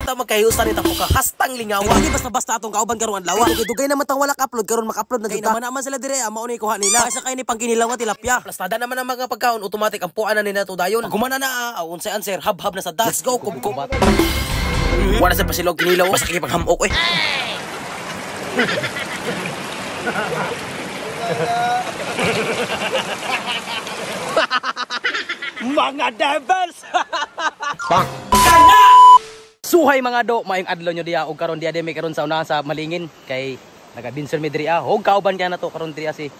Basta magkahiusan nita po ka hastang lingawa. Hindi basta-basta atong kauban karon adlaw. Dugay naman tang wala ka-upload karon maka-upload na kita. Naman sila dire mao ni kuha nila. Kaysa kay ni pangkinilaw nga tilapia. Plastada naman ang mga pagkaon automatic ang puanan nila to dayon. Gumana na unsay answer hab-hab na sa das. Let's go kubko. Wala sa pasilog kinilaw basta kipaghamok eh. Mga devils! Suhay mga do, maayong adlaw nyo diya og karon diya may karon sa unahan sa Malingin kay nagabinson mi diri og kauban kaya na to karon diri si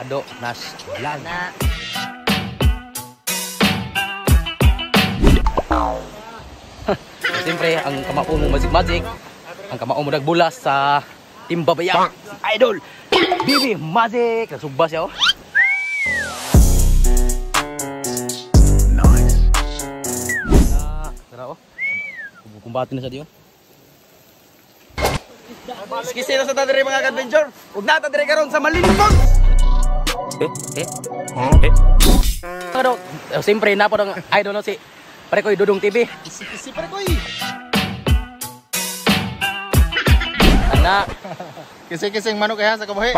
Ado Nash Vlog. Siyempre ang kamao mo magic ang kamao mo nagbulas sa Timba Bayak Idol Bibi Magic nagsugba siya oh. Kumbati na sa diyon. Kisi na sa tadiri mga adventure. Ug na tadiri karon sa Malinpong. Ano, siyempre na po ng idol no si Prekoy Dudong TV. Si Prekoy. Ana. Kisi-kising manok kaya sa kabuhi.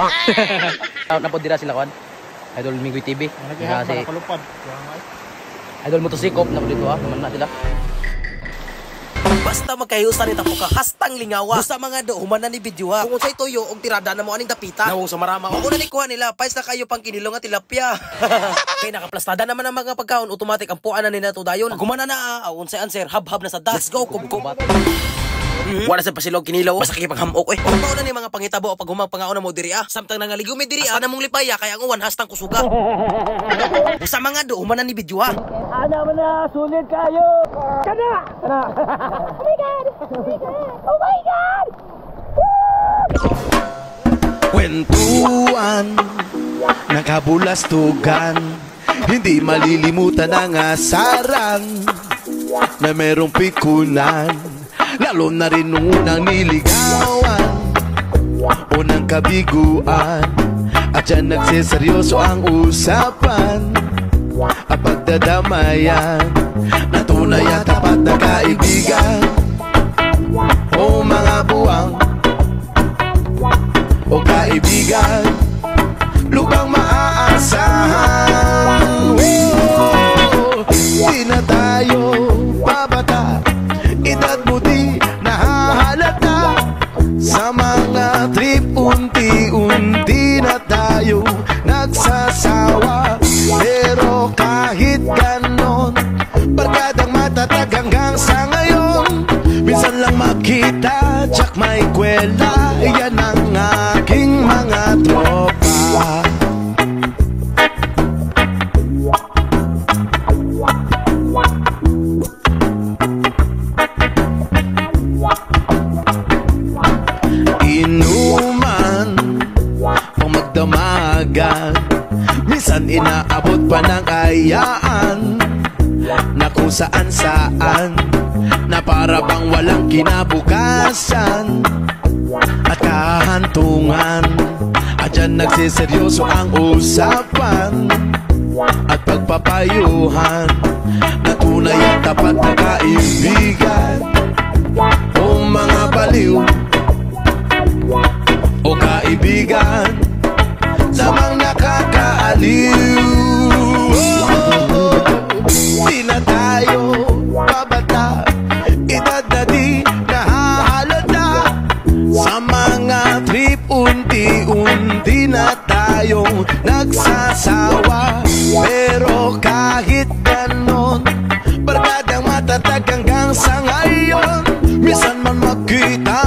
Napod dira sila kwan. Idol Mingoy TV. Nagihang para palupad. Idol Motosikop na po dito naman na sila. Basta magkahiusan nita po ka hastang lingawa. Basta mga do human na ni video ha. Kung unsay tuyo og tirada na mo aning dapita. Nawong sa marama. Kung na ni kuha nila pais na kayo pang kinilo nga tilapia. Kay nakaplastada naman ang mga pagkaon automatic ang puanan nila to dayon. Gumana na unsay answer hab-hab na sa das. Let's go kubko. Wala sa pasilog kinilaw basta kipaghamok eh. Kung mao na ni mga pangitabo o paghumang pangaon na mo diri samtang nangaligaw mi diri na mong lipaya kaya ang uwan hastang kusuga. Sa mga do human na ni video ha. Ana man na sulit kayo. Kana. Oh my god. Oh my god. Kwentuhan, nakabulastugan, hindi malilimutan ang asaran na merong pikunan. Lalo na rin nung unang niligawan, unang kabiguan, at dyan nagsiseryoso ang usapan at pagdadamayan na tunay at tapat na kaibigan. O mga buwang o kaibigan, lubang maaasahan. Di na tayo babata, edad mo di nahahalata. Sa mga trip unti-unti na tayo nagsasawa. Pero kahit ganon, barkadang matatag hanggang sa ngayon. Minsan lang makita, tsak may kwela. Yan ang aking mga tropa. Inuman pang magdamagan, minsan inaabot pa ng ayaan na kung saan-saan, na para bang walang kinabukasan at kahantungan. At dyan nagsiseryoso ang usapan at pagpapayuhan na tunay at tapat na kaibigan. O mga baliw o kaibigan, lamang nakakaaliw. Di na tayo babata, edad na di nahahalata. Sa mga trip unti-unti na tayong nagsasawa. Pero kahit ganon, barkadang matatag hanggang sa ngayon. Minsan man magkita,